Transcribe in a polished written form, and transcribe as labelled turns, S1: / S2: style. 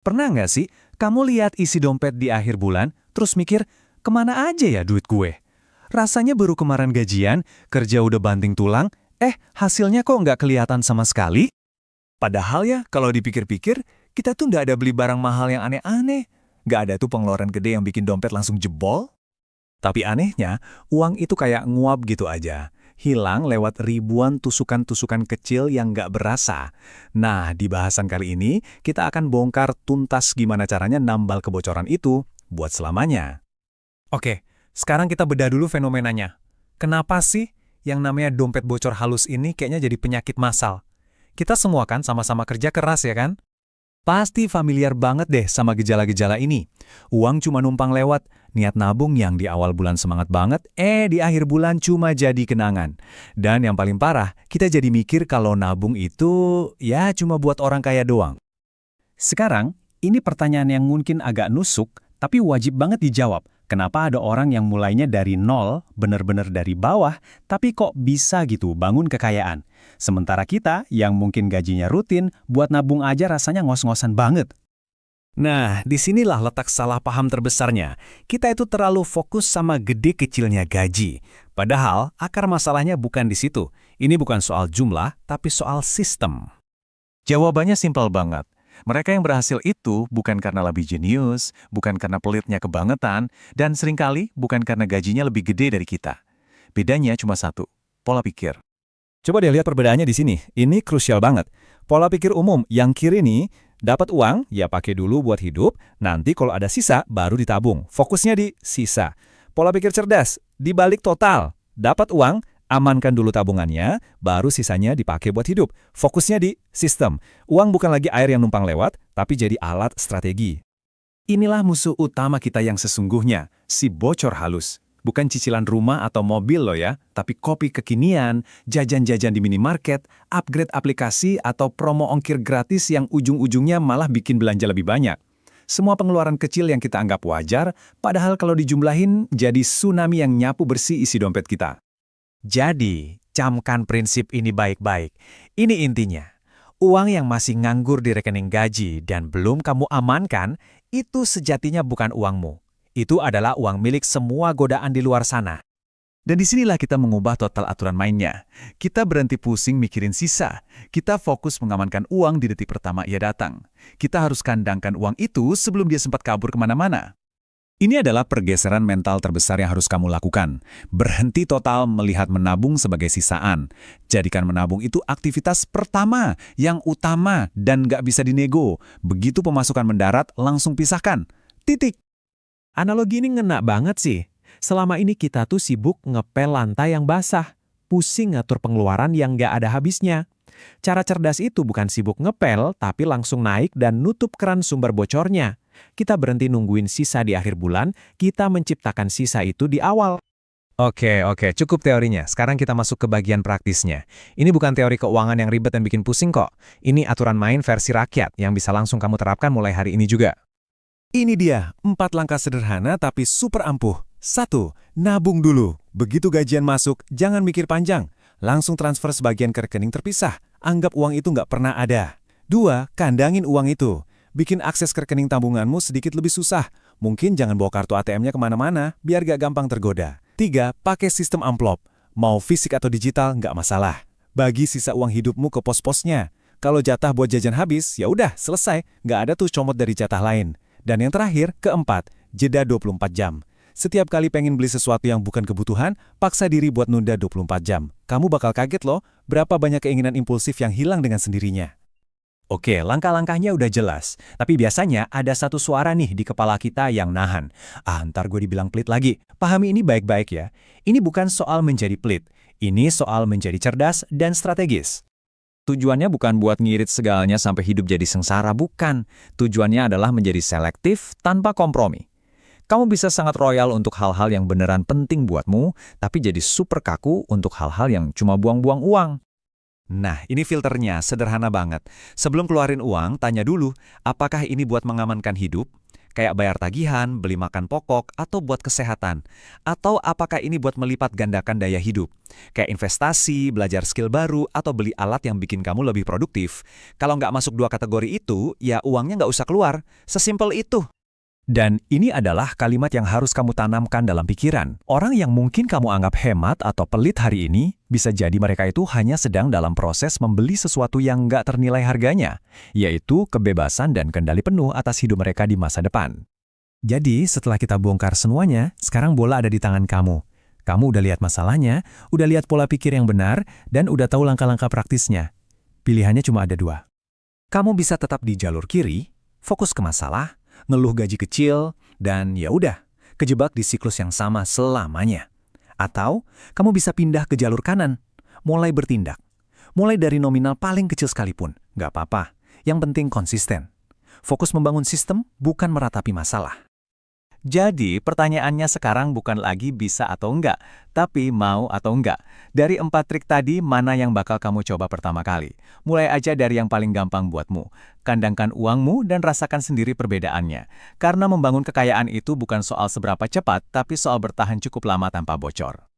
S1: Pernah nggak sih kamu lihat isi dompet di akhir bulan, terus mikir, kemana aja ya duit gue? Rasanya baru kemarin gajian, kerja udah banting tulang, hasilnya kok nggak kelihatan sama sekali? Padahal ya, kalau dipikir-pikir, kita tuh nggak ada beli barang mahal yang aneh-aneh. Nggak ada tuh pengeluaran gede yang bikin dompet langsung jebol. Tapi anehnya, uang itu kayak nguap gitu aja. Hilang lewat ribuan tusukan-tusukan kecil yang nggak berasa. Nah, di bahasan kali ini, kita akan bongkar tuntas gimana caranya nambal kebocoran itu buat selamanya. Oke, sekarang kita bedah dulu fenomenanya. Kenapa sih yang namanya dompet bocor halus ini kayaknya jadi penyakit massal? Kita semua kan sama-sama kerja keras ya kan? Pasti familiar banget deh sama gejala-gejala ini. Uang cuma numpang lewat, niat nabung yang di awal bulan semangat banget, di akhir bulan cuma jadi kenangan. Dan yang paling parah, kita jadi mikir kalau nabung itu ya cuma buat orang kaya doang. Sekarang, ini pertanyaan yang mungkin agak nusuk, tapi wajib banget dijawab. Kenapa ada orang yang mulainya dari nol, bener-bener dari bawah, tapi kok bisa gitu bangun kekayaan? Sementara kita, yang mungkin gajinya rutin, buat nabung aja rasanya ngos-ngosan banget. Nah, disinilah letak salah paham terbesarnya. Kita itu terlalu fokus sama gede kecilnya gaji. Padahal, akar masalahnya bukan di situ. Ini bukan soal jumlah, tapi soal sistem. Jawabannya simpel banget. Mereka yang berhasil itu bukan karena lebih jenius, bukan karena pelitnya kebangetan, dan seringkali bukan karena gajinya lebih gede dari kita. Bedanya cuma satu, pola pikir. Coba deh lihat perbedaannya di sini. Ini krusial banget. Pola pikir umum yang kiri nih, dapat uang, ya pakai dulu buat hidup, nanti kalau ada sisa, baru ditabung. Fokusnya di sisa. Pola pikir cerdas, dibalik total. Dapat uang, amankan dulu tabungannya, baru sisanya dipakai buat hidup. Fokusnya di sistem. Uang bukan lagi air yang numpang lewat, tapi jadi alat strategi. Inilah musuh utama kita yang sesungguhnya, si bocor halus. Bukan cicilan rumah atau mobil loh ya, tapi kopi kekinian, jajan-jajan di minimarket, upgrade aplikasi, atau promo ongkir gratis yang ujung-ujungnya malah bikin belanja lebih banyak. Semua pengeluaran kecil yang kita anggap wajar, padahal kalau dijumlahin jadi tsunami yang nyapu bersih isi dompet kita. Jadi, camkan prinsip ini baik-baik. Ini intinya. Uang yang masih nganggur di rekening gaji dan belum kamu amankan, itu sejatinya bukan uangmu. Itu adalah uang milik semua godaan di luar sana. Dan disinilah kita mengubah total aturan mainnya. Kita berhenti pusing mikirin sisa. Kita fokus mengamankan uang di detik pertama ia datang. Kita harus kandangkan uang itu sebelum dia sempat kabur kemana-mana. Ini adalah pergeseran mental terbesar yang harus kamu lakukan. Berhenti total melihat menabung sebagai sisaan. Jadikan menabung itu aktivitas pertama, yang utama, dan nggak bisa dinego. Begitu pemasukan mendarat, langsung pisahkan. Titik. Analogi ini ngena banget sih. Selama ini kita tuh sibuk ngepel lantai yang basah. Pusing ngatur pengeluaran yang nggak ada habisnya. Cara cerdas itu bukan sibuk ngepel, tapi langsung naik dan nutup keran sumber bocornya. Kita berhenti nungguin sisa di akhir bulan, kita menciptakan sisa itu di awal. Oke, cukup teorinya. Sekarang kita masuk ke bagian praktisnya. Ini bukan teori keuangan yang ribet dan bikin pusing kok. Ini aturan main versi rakyat yang bisa langsung kamu terapkan mulai hari ini juga. Ini dia, 4 langkah sederhana tapi super ampuh. 1. Nabung dulu. Begitu gajian masuk, jangan mikir panjang. Langsung transfer sebagian ke rekening terpisah. Anggap uang itu nggak pernah ada. 2. Kandangin uang itu. Bikin akses ke rekening tabunganmu sedikit lebih susah. Mungkin jangan bawa kartu ATM-nya kemana-mana, biar gak gampang tergoda. 3. Pakai sistem amplop. Mau fisik atau digital, nggak masalah. Bagi sisa uang hidupmu ke pos-posnya. Kalau jatah buat jajan habis, ya udah selesai. Nggak ada tuh comot dari jatah lain. Dan yang terakhir, keempat, jeda 24 jam. Setiap kali pengen beli sesuatu yang bukan kebutuhan, paksa diri buat nunda 24 jam. Kamu bakal kaget loh, berapa banyak keinginan impulsif yang hilang dengan sendirinya. Oke, langkah-langkahnya udah jelas. Tapi biasanya ada satu suara nih di kepala kita yang nahan. Ntar gue dibilang pelit lagi. Pahami ini baik-baik ya. Ini bukan soal menjadi pelit. Ini soal menjadi cerdas dan strategis. Tujuannya bukan buat ngirit segalanya sampai hidup jadi sengsara, bukan. Tujuannya adalah menjadi selektif tanpa kompromi. Kamu bisa sangat royal untuk hal-hal yang beneran penting buatmu, tapi jadi super kaku untuk hal-hal yang cuma buang-buang uang. Nah, ini filternya, sederhana banget. Sebelum keluarin uang, tanya dulu, apakah ini buat mengamankan hidup? Kayak bayar tagihan, beli makan pokok, atau buat kesehatan. Atau apakah ini buat melipat gandakan daya hidup? Kayak investasi, belajar skill baru, atau beli alat yang bikin kamu lebih produktif. Kalau nggak masuk dua kategori itu, ya uangnya nggak usah keluar. Sesimpel itu. Dan ini adalah kalimat yang harus kamu tanamkan dalam pikiran. Orang yang mungkin kamu anggap hemat atau pelit hari ini, bisa jadi mereka itu hanya sedang dalam proses membeli sesuatu yang nggak ternilai harganya, yaitu kebebasan dan kendali penuh atas hidup mereka di masa depan. Jadi, setelah kita bongkar semuanya, sekarang bola ada di tangan kamu. Kamu udah lihat masalahnya, udah lihat pola pikir yang benar, dan udah tahu langkah-langkah praktisnya. Pilihannya cuma ada dua. Kamu bisa tetap di jalur kiri, fokus ke masalah, ngeluh gaji kecil, dan ya udah, kejebak di siklus yang sama selamanya. Atau, kamu bisa pindah ke jalur kanan, mulai bertindak. Mulai dari nominal paling kecil sekalipun, nggak apa-apa. Yang penting konsisten. Fokus membangun sistem, bukan meratapi masalah. Jadi, pertanyaannya sekarang bukan lagi bisa atau enggak, tapi mau atau enggak. Dari 4 trik tadi, mana yang bakal kamu coba pertama kali? Mulai aja dari yang paling gampang buatmu. Kandangkan uangmu dan rasakan sendiri perbedaannya. Karena membangun kekayaan itu bukan soal seberapa cepat, tapi soal bertahan cukup lama tanpa bocor.